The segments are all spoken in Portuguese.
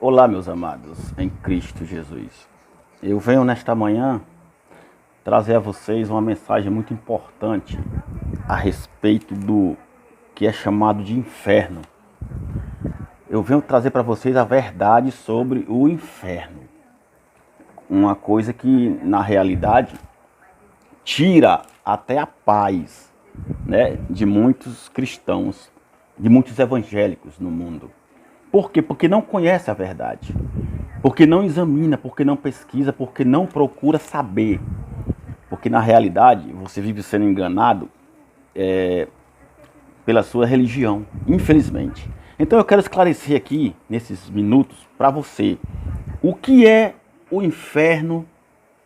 Olá, meus amados, em Cristo Jesus. Eu venho nesta manhã trazer a vocês uma mensagem muito importante a respeito do que é chamado de inferno. Eu venho trazer para vocês a verdade sobre o inferno. Uma coisa que, na realidade, tira até a paz, né, de muitos cristãos, de muitos evangélicos no mundo. Por quê? Porque não conhece a verdade, porque não examina, porque não pesquisa, porque não procura saber. Porque na realidade você vive sendo enganado pela sua religião, infelizmente. Então eu quero esclarecer aqui, nesses minutos, para você, o que é o inferno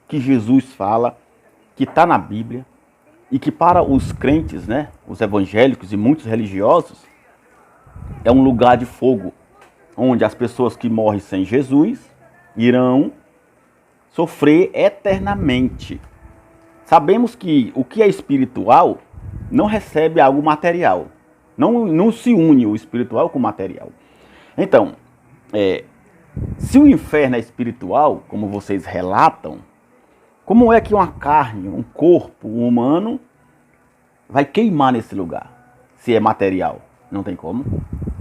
que Jesus fala, que está na Bíblia, e que para os crentes, né, os evangélicos e muitos religiosos, é um lugar de fogo, onde as pessoas que morrem sem Jesus irão sofrer eternamente. Sabemos que o que é espiritual não recebe algo material. Não se une o espiritual com o material. Então, se o inferno é espiritual, como vocês relatam, como é que uma carne, um corpo humano vai queimar nesse lugar? Se é material, não tem como.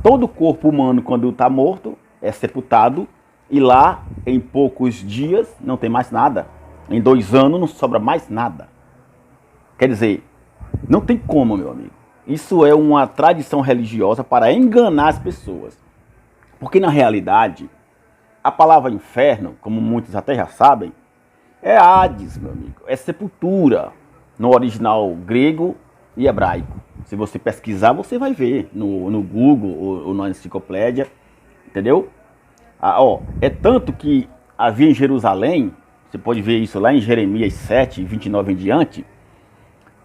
Todo corpo humano, quando está morto, é sepultado e lá, em poucos dias, não tem mais nada. Em 2 anos, não sobra mais nada. Quer dizer, não tem como, meu amigo. Isso é uma tradição religiosa para enganar as pessoas. Porque, na realidade, a palavra inferno, como muitos até já sabem, é Hades, meu amigo. É sepultura, no original grego e hebraico. Se você pesquisar, você vai ver no Google ou na enciclopédia, entendeu? É tanto que havia em Jerusalém, você pode ver isso lá em Jeremias 7, 29 em diante,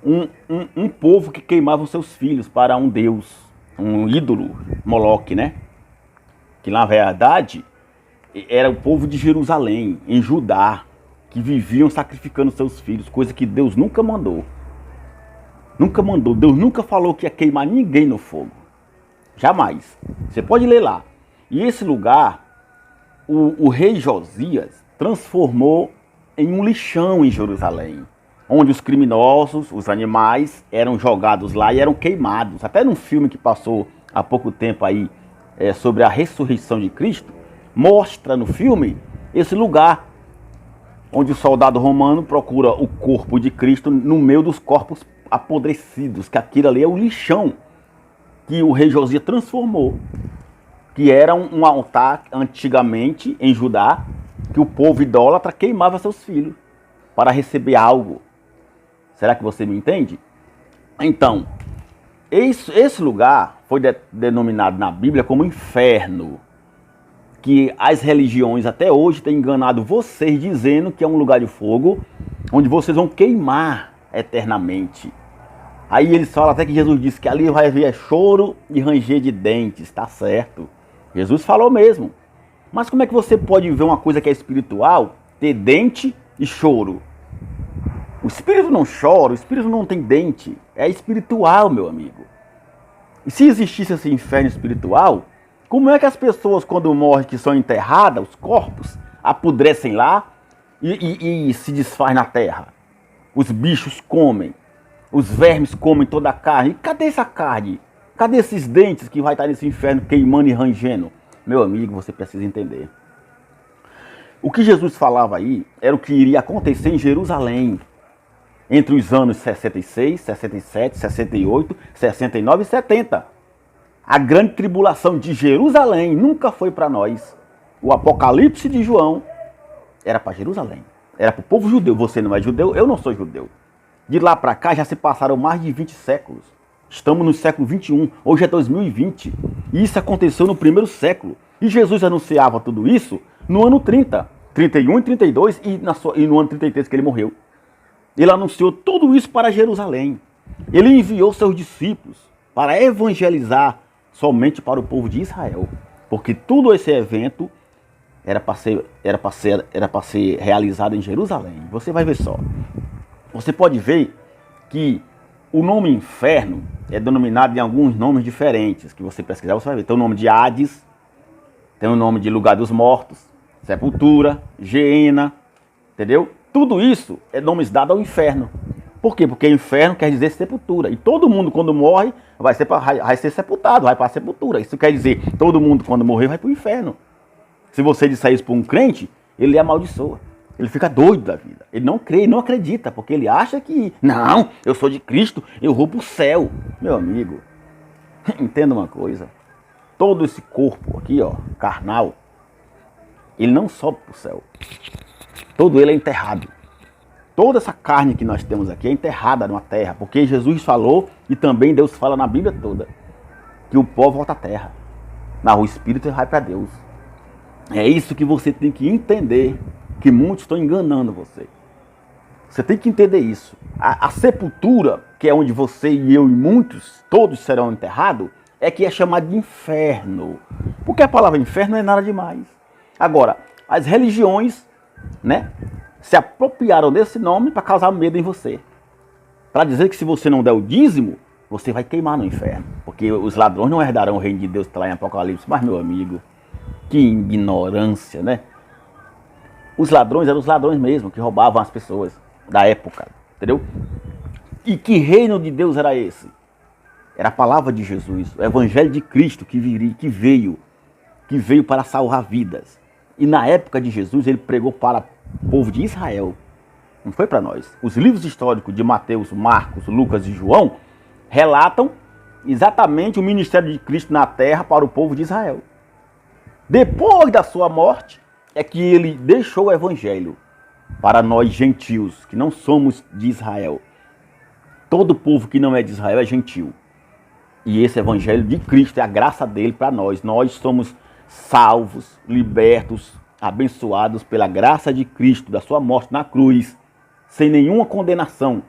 um povo que queimava os seus filhos para um deus, um ídolo, Moloque, né? Que na verdade era o povo de Jerusalém, em Judá, que viviam sacrificando seus filhos, coisa que Deus nunca mandou. Nunca mandou, Deus nunca falou que ia queimar ninguém no fogo. Jamais. Você pode ler lá. E esse lugar, o rei Josias transformou em um lixão em Jerusalém, onde os criminosos, os animais, eram jogados lá e eram queimados. Até num filme que passou há pouco tempo aí, sobre a ressurreição de Cristo, mostra no filme esse lugar, onde o soldado romano procura o corpo de Cristo no meio dos corpos apodrecidos, que aquilo ali é o lixão que o rei Josias transformou, que era um altar antigamente em Judá, que o povo idólatra queimava seus filhos para receber algo. Será que você me entende? Então, esse lugar foi denominado na Bíblia como inferno, que as religiões até hoje têm enganado vocês dizendo que é um lugar de fogo, onde vocês vão queimar eternamente. Aí eles falam até que Jesus disse que ali vai haver choro e ranger de dentes, tá certo. Jesus falou mesmo. Mas como é que você pode ver uma coisa que é espiritual, ter dente e choro? O espírito não chora, o espírito não tem dente. É espiritual, meu amigo. E se existisse esse inferno espiritual, como é que as pessoas quando morrem, que são enterradas, os corpos, apodrecem lá e se desfaz na terra? Os bichos comem. Os vermes comem toda a carne. E cadê essa carne? Cadê esses dentes que vai estar nesse inferno queimando e rangendo? Meu amigo, você precisa entender. O que Jesus falava aí era o que iria acontecer em Jerusalém. Entre os anos 66, 67, 68, 69 e 70. A grande tribulação de Jerusalém nunca foi para nós. O Apocalipse de João era para Jerusalém. Era para o povo judeu. Você não é judeu, eu não sou judeu. De lá para cá já se passaram mais de 20 séculos. Estamos no século 21, hoje é 2020. E isso aconteceu no primeiro século. E Jesus anunciava tudo isso no ano 30, 31 e 32 e no ano 33 que ele morreu. Ele anunciou tudo isso para Jerusalém. Ele enviou seus discípulos para evangelizar somente para o povo de Israel. Porque todo esse evento era para ser realizado em Jerusalém. Você vai ver só. Você pode ver que o nome inferno é denominado em alguns nomes diferentes. Que você pesquisar, você vai ver. Tem o nome de Hades, tem o nome de lugar dos mortos, sepultura, Geena, entendeu? Tudo isso é nomes dados ao inferno. Por quê? Porque inferno quer dizer sepultura. E todo mundo quando morre vai ser sepultado, vai para a sepultura. Isso quer dizer, todo mundo quando morrer vai para o inferno. Se você disser isso para um crente, ele amaldiçoa. Ele fica doido da vida. Ele não crê, não acredita, porque ele acha que, não, eu sou de Cristo, eu vou para o céu. Meu amigo, entenda uma coisa. Todo esse corpo aqui, ó, carnal, ele não sobe para o céu. Todo ele é enterrado. Toda essa carne que nós temos aqui é enterrada na terra. Porque Jesus falou, e também Deus fala na Bíblia toda, que o pó volta à terra. Mas o espírito vai para Deus. É isso que você tem que entender, que muitos estão enganando você. Você tem que entender isso. A sepultura, que é onde você e eu e muitos, todos serão enterrados, é que é chamado de inferno. Porque a palavra inferno não é nada demais. Agora, as religiões, né, se apropriaram desse nome para causar medo em você. Para dizer que se você não der o dízimo, você vai queimar no inferno. Porque os ladrões não herdarão o reino de Deus que está lá em Apocalipse. Mas, meu amigo, que ignorância, né? Os ladrões eram os ladrões mesmo, que roubavam as pessoas da época, entendeu? E que reino de Deus era esse? Era a palavra de Jesus, o evangelho de Cristo que veio para salvar vidas. E na época de Jesus, ele pregou para o povo de Israel. Não foi para nós. Os livros históricos de Mateus, Marcos, Lucas e João relatam exatamente o ministério de Cristo na terra para o povo de Israel. Depois da sua morte, é que ele deixou o evangelho para nós gentios, que não somos de Israel. Todo povo que não é de Israel é gentil. E esse evangelho de Cristo é a graça dele para nós. Nós somos salvos, libertos, abençoados pela graça de Cristo, da sua morte na cruz, sem nenhuma condenação,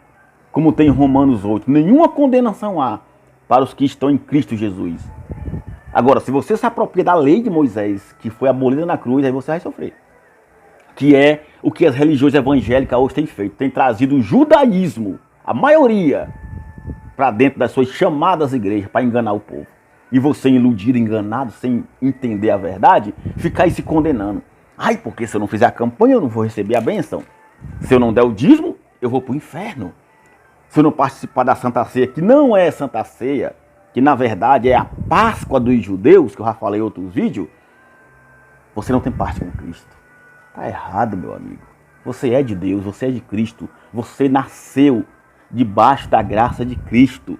como tem em Romanos 8. Nenhuma condenação há para os que estão em Cristo Jesus. Agora, se você se apropria da lei de Moisés, que foi abolida na cruz, aí você vai sofrer. Que é o que as religiões evangélicas hoje têm feito. Tem trazido o judaísmo, a maioria, para dentro das suas chamadas igrejas, para enganar o povo. E você, iludido, enganado, sem entender a verdade, fica aí se condenando. Ai, porque se eu não fizer a campanha, eu não vou receber a bênção. Se eu não der o dízimo, eu vou para o inferno. Se eu não participar da Santa Ceia, que não é Santa Ceia, que na verdade é a Páscoa dos judeus, que eu já falei em outros vídeos, você não tem parte com Cristo. Está errado, meu amigo. Você é de Deus, você é de Cristo. Você nasceu debaixo da graça de Cristo.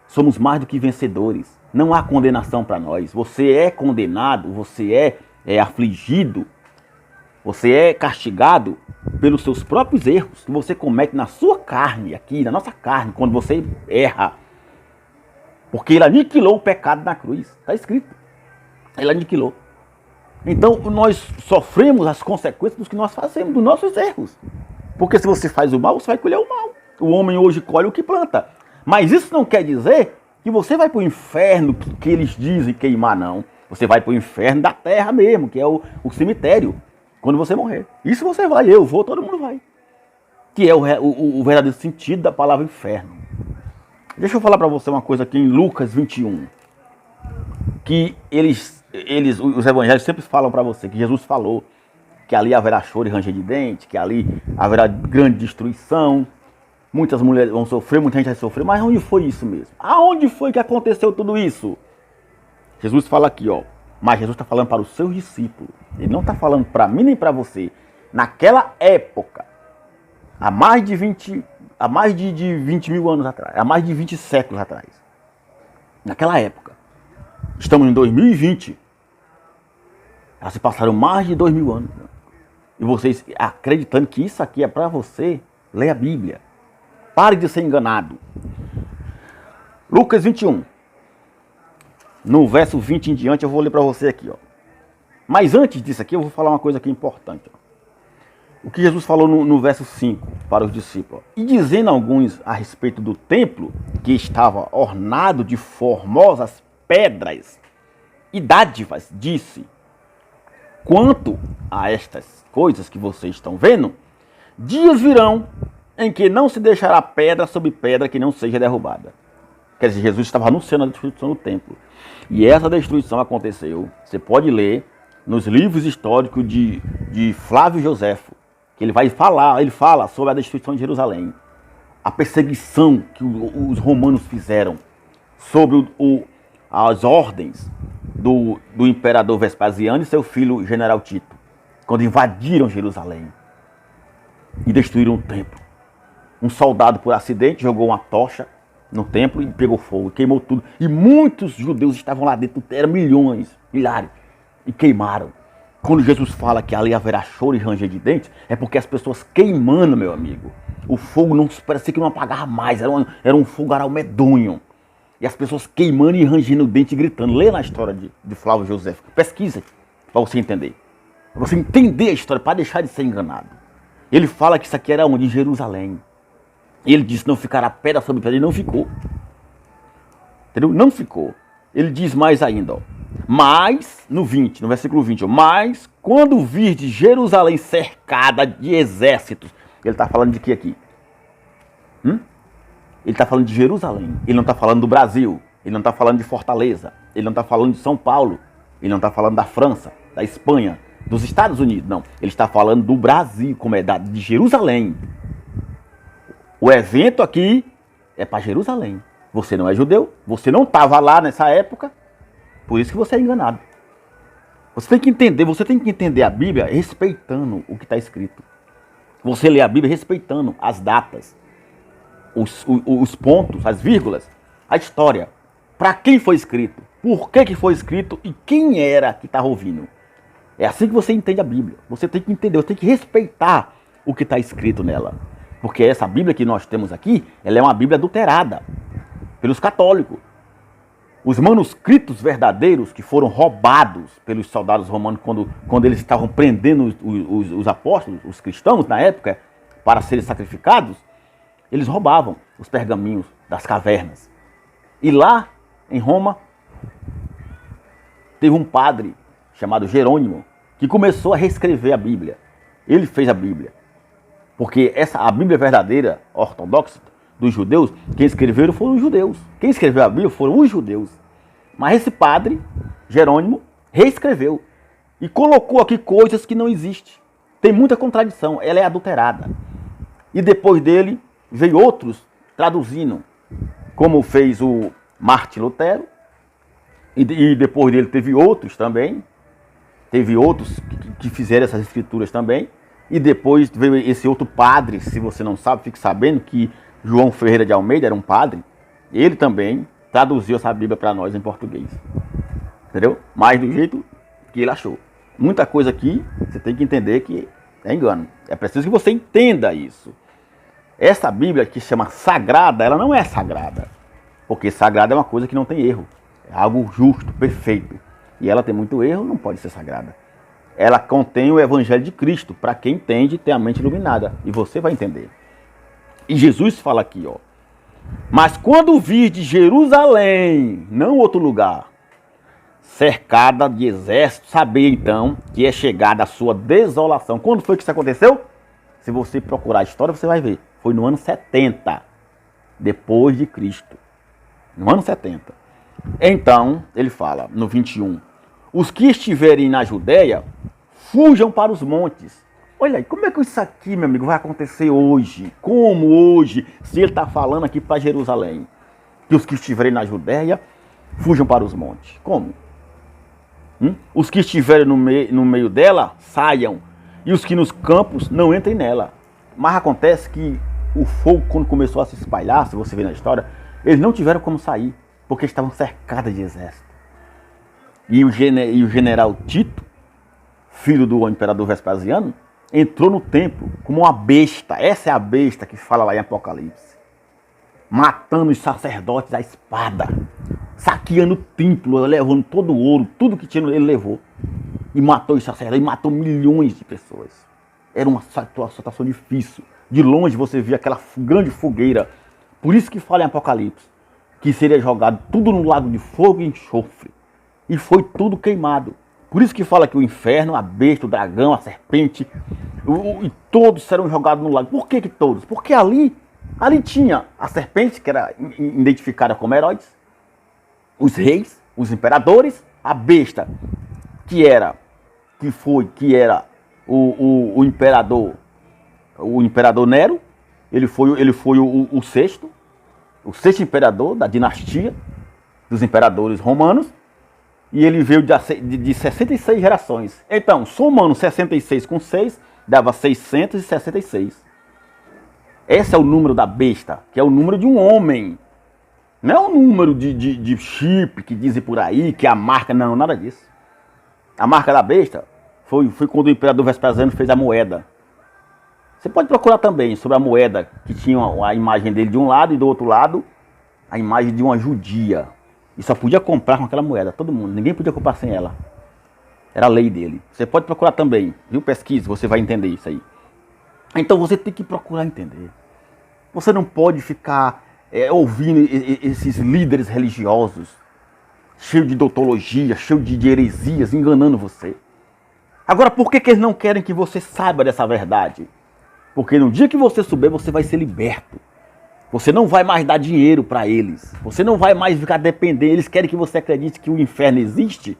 Somos mais do que vencedores. Não há condenação para nós. Você é condenado, você é afligido, você é castigado pelos seus próprios erros que você comete na sua carne, aqui, na nossa carne, quando você erra. Porque ele aniquilou o pecado na cruz. Está escrito. Ele aniquilou. Então nós sofremos as consequências dos que nós fazemos, dos nossos erros. Porque se você faz o mal, você vai colher o mal. O homem hoje colhe o que planta. Mas isso não quer dizer que você vai para o inferno que eles dizem queimar, não. Você vai para o inferno da terra mesmo, que é o cemitério, quando você morrer. Isso você vai, eu vou, todo mundo vai. Que é o verdadeiro sentido da palavra inferno. Deixa eu falar para você uma coisa aqui em Lucas 21. Que os evangelhos sempre falam para você, que Jesus falou que ali haverá choro e ranger de dente, que ali haverá grande destruição. muitas mulheres vão sofrer, muita gente vai sofrer, mas onde foi isso mesmo? Aonde foi que aconteceu tudo isso? Jesus fala aqui, ó, mas Jesus está falando para os seus discípulos. Ele não está falando para mim nem para você. Naquela época, há mais de 20 mil anos atrás, há mais de 20 séculos atrás. Naquela época, estamos em 2020, já se passaram mais de 2000 anos. Né? E vocês acreditando que isso aqui é para você, leia a Bíblia. Pare de ser enganado. Lucas 21. No verso 20 em diante, eu vou ler para você aqui. Ó. Mas antes disso aqui, eu vou falar uma coisa aqui importante. Ó. O que Jesus falou no verso 5 para os discípulos. Ó. E dizendo alguns a respeito do templo, que estava ornado de formosas pedras e dádivas, disse: quanto a estas coisas que vocês estão vendo, dias virão em que não se deixará pedra sobre pedra que não seja derrubada. Quer dizer, Jesus estava anunciando a destruição do templo. E essa destruição aconteceu, você pode ler nos livros históricos de Flávio Joséfo, que ele fala sobre a destruição de Jerusalém, a perseguição que os romanos fizeram sobre as ordens do imperador Vespasiano e seu filho general Tito, quando invadiram Jerusalém e destruíram o templo. Um soldado, por acidente, jogou uma tocha no templo e pegou fogo, queimou tudo. E muitos judeus estavam lá dentro, eram milhões, milhares, e queimaram. Quando Jesus fala que ali haverá choro e ranger de dentes, é porque as pessoas queimando, meu amigo. O fogo não parecia que não apagava mais, era um fogaral medonho. E as pessoas queimando e rangendo o dente e gritando. Lê na história de Flávio José, pesquisa para você entender. Para você entender a história, para deixar de ser enganado. Ele fala que isso aqui era onde? Em Jerusalém. Ele disse, não ficará pedra sobre pedra. E não ficou. Entendeu? Não ficou. Ele diz mais ainda, ó. Mas, no versículo 20, ó, mas quando virdes Jerusalém cercada de exércitos, ele está falando de que aqui? Ele está falando de Jerusalém. Ele não está falando do Brasil. Ele não está falando de Fortaleza. Ele não está falando de São Paulo. Ele não está falando da França, da Espanha, dos Estados Unidos. Não. Ele está falando do Brasil, como é de Jerusalém. O evento aqui é para Jerusalém. Você não é judeu. Você não estava lá nessa época. Por isso que você é enganado. Você tem que entender a Bíblia respeitando o que está escrito. Você lê a Bíblia respeitando as datas, os pontos, as vírgulas, a história. Para quem foi escrito, por que foi escrito e quem era que estava ouvindo. É assim que você entende a Bíblia. Você tem que entender, você tem que respeitar o que está escrito nela. Porque essa Bíblia que nós temos aqui, ela é uma Bíblia adulterada pelos católicos. Os manuscritos verdadeiros que foram roubados pelos soldados romanos quando eles estavam prendendo os apóstolos, os cristãos na época, para serem sacrificados, eles roubavam os pergaminhos das cavernas. E lá, em Roma, teve um padre chamado Jerônimo que começou a reescrever a Bíblia. Ele fez a Bíblia. Porque a Bíblia verdadeira, ortodoxa, dos judeus, quem escreveram foram os judeus. Quem escreveu a Bíblia foram os judeus. Mas esse padre, Jerônimo, reescreveu. E colocou aqui coisas que não existem. Tem muita contradição, ela é adulterada. E depois dele, veio outros traduzindo. Como fez o Martim Lutero. E depois dele teve outros também. Teve outros que fizeram essas escrituras também. E depois veio esse outro padre, se você não sabe, fique sabendo que João Ferreira de Almeida era um padre. Ele também traduziu essa Bíblia para nós em português. Entendeu? Mas do jeito que ele achou. Muita coisa aqui, você tem que entender que é engano. É preciso que você entenda isso. Essa Bíblia que chama sagrada, ela não é sagrada. Porque sagrada é uma coisa que não tem erro. É algo justo, perfeito. E ela tem muito erro, não pode ser sagrada. Ela contém o Evangelho de Cristo, para quem entende, tem a mente iluminada. E você vai entender. E Jesus fala aqui, ó. Mas quando vir de Jerusalém, não outro lugar, cercada de exércitos, sabei então que é chegada a sua desolação. Quando foi que isso aconteceu? Se você procurar a história, você vai ver. Foi no ano 70, depois de Cristo. No ano 70. Então, ele fala, no 21, os que estiverem na Judéia, fujam para os montes. Olha aí, como é que isso aqui, meu amigo, vai acontecer hoje? Como hoje? Se ele está falando aqui para Jerusalém, que os que estiverem na Judéia fujam para os montes. Como? Os que estiverem no meio dela, saiam. E os que nos campos, não entrem nela. Mas acontece que o fogo, quando começou a se espalhar, se você ver na história, eles não tiveram como sair, porque estavam cercados de exército. E o general Tito, filho do imperador Vespasiano, entrou no templo como uma besta. Essa é a besta que fala lá em Apocalipse. Matando os sacerdotes à espada. Saqueando o templo, levando todo o ouro, tudo que tinha ele levou. E matou os sacerdotes, e matou milhões de pessoas. Era uma situação difícil. De longe você via aquela grande fogueira. Por isso que fala em Apocalipse que seria jogado tudo no lago de fogo e enxofre. E foi tudo queimado. Por isso que fala que o inferno, a besta, o dragão, a serpente, e todos serão jogados no lago. Por que todos? Porque ali tinha a serpente, que era identificada como heróis, os reis, os imperadores, a besta, que era o imperador Nero. Ele foi o sexto imperador da dinastia dos imperadores romanos. E ele veio de 66 gerações. Então, somando 66 com 6, dava 666. Esse é o número da besta, que é o número de um homem. Não é o número de chip que dizem por aí, que é a marca. Não, nada disso. A marca da besta foi quando o imperador Vespasiano fez a moeda. Você pode procurar também sobre a moeda, que tinha a imagem dele de um lado e do outro lado a imagem de uma judia. E só podia comprar com aquela moeda, todo mundo. Ninguém podia comprar sem ela. Era a lei dele. Você pode procurar também, viu? Pesquise, você vai entender isso aí. Então você tem que procurar entender. Você não pode ficar ouvindo esses líderes religiosos, cheios de doutologia, cheios de heresias, enganando você. Agora, por que eles não querem que você saiba dessa verdade? Porque no dia que você souber, você vai ser liberto. Você não vai mais dar dinheiro para eles. Você não vai mais ficar dependendo. Eles querem que você acredite que o inferno existe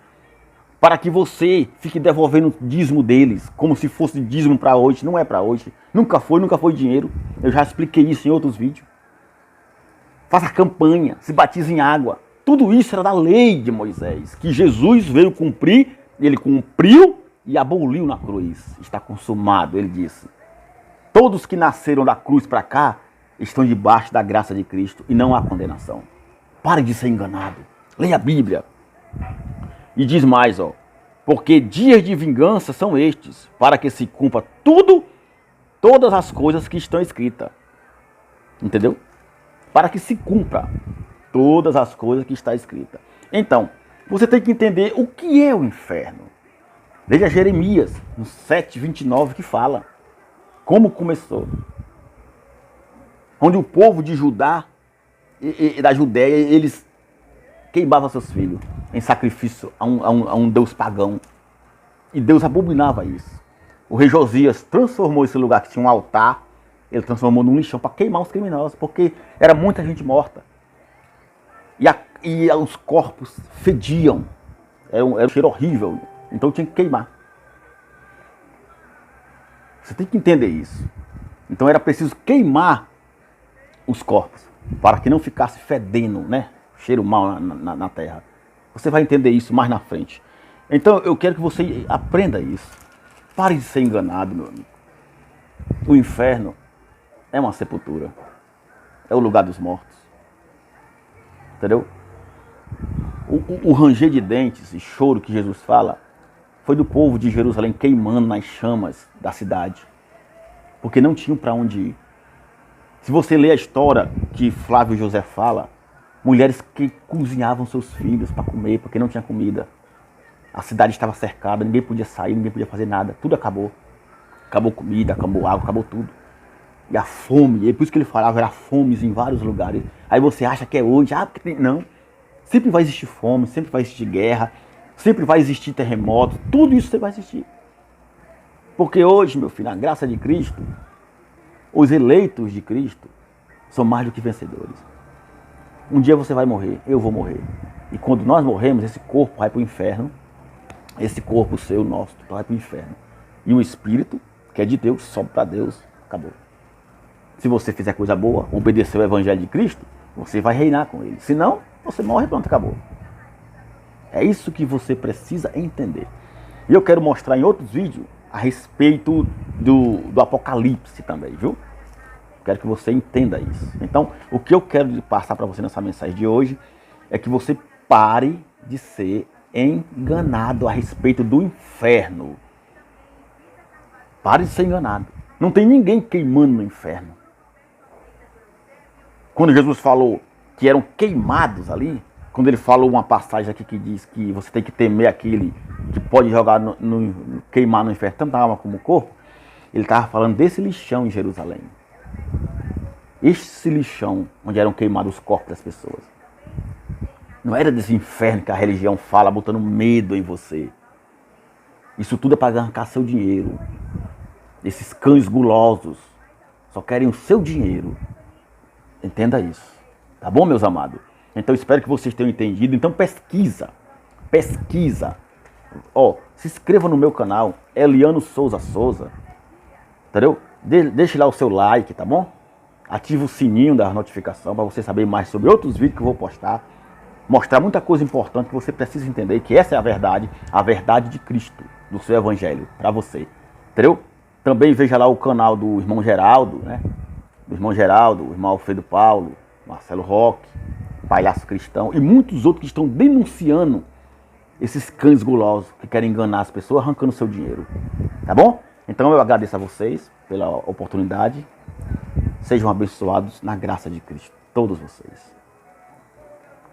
para que você fique devolvendo o dízimo deles, como se fosse dízimo para hoje. Não é para hoje. Nunca foi dinheiro. Eu já expliquei isso em outros vídeos. Faça campanha, se batize em água. Tudo isso era da lei de Moisés, que Jesus veio cumprir. Ele cumpriu e aboliu na cruz. Está consumado, ele disse. Todos que nasceram da cruz para cá estão debaixo da graça de Cristo e não há condenação. Pare de ser enganado. Leia a Bíblia. E diz mais, porque dias de vingança são estes, para que se cumpra todas as coisas que estão escritas. Entendeu? Para que se cumpra todas as coisas que está escrita. Então, você tem que entender o que é o inferno. Veja Jeremias, no 7:29, que fala como começou. Onde o povo de Judá e da Judéia, eles queimavam seus filhos em sacrifício a um deus pagão. E Deus abominava isso. O rei Josias transformou esse lugar que tinha um altar, ele transformou num lixão para queimar os criminosos, porque era muita gente morta. E os corpos fediam. Era um cheiro horrível. Então tinha que queimar. Você tem que entender isso. Então era preciso queimar os corpos, para que não ficasse fedendo, né? Cheiro mal na terra. Você vai entender isso mais na frente. Então eu quero que você aprenda isso. Pare de ser enganado, meu amigo. O inferno é uma sepultura. É o lugar dos mortos. Entendeu? O ranger de dentes e choro que Jesus fala foi do povo de Jerusalém queimando nas chamas da cidade. Porque não tinham para onde ir. Se você ler a história que Flávio José fala, mulheres que cozinhavam seus filhos para comer, porque não tinha comida. A cidade estava cercada, ninguém podia sair, ninguém podia fazer nada. Tudo acabou. Acabou comida, acabou água, acabou tudo. E a fome, e por isso que ele falava, era fomes em vários lugares. Aí você acha que é hoje, porque tem... Não. Sempre vai existir fome, sempre vai existir guerra, sempre vai existir terremoto, tudo isso sempre vai existir. Porque hoje, meu filho, na graça de Cristo, os eleitos de Cristo são mais do que vencedores. Um dia você vai morrer, eu vou morrer. E quando nós morremos, esse corpo vai para o inferno. Esse corpo seu, nosso, vai para o inferno. E o espírito que é de Deus, sobe para Deus, acabou. Se você fizer coisa boa, obedecer o evangelho de Cristo, você vai reinar com ele. Se não, você morre e pronto, acabou. É isso que você precisa entender. E eu quero mostrar em outros vídeos a respeito do Apocalipse também, viu? Quero que você entenda isso. Então, o que eu quero passar para você nessa mensagem de hoje é que você pare de ser enganado a respeito do inferno. Pare de ser enganado. Não tem ninguém queimando no inferno. Quando Jesus falou que eram queimados ali, quando ele falou uma passagem aqui que diz que você tem que temer aquele que pode jogar queimar no inferno, tanto a alma como o corpo, ele estava falando desse lixão em Jerusalém. Esse lixão onde eram queimados os corpos das pessoas. Não era desse inferno que a religião fala, botando medo em você. Isso tudo é para arrancar seu dinheiro. Esses cães gulosos só querem o seu dinheiro. Entenda isso. Tá bom, meus amados? Então espero que vocês tenham entendido. Então pesquisa. Se inscreva no meu canal, Eliano Souza. Entendeu? Deixe lá o seu like, tá bom? Ative o sininho da notificação para você saber mais sobre outros vídeos que eu vou postar. Mostrar muita coisa importante que você precisa entender, que essa é a verdade de Cristo, do seu evangelho, para você. Entendeu? Também veja lá o canal do irmão Geraldo, né? Do irmão Geraldo, o irmão Alfredo Paulo, Marcelo Roque, Palhaço Cristão e muitos outros que estão denunciando esses cães gulosos que querem enganar as pessoas arrancando seu dinheiro. Tá bom? Então eu agradeço a vocês pela oportunidade. Sejam abençoados na graça de Cristo, todos vocês.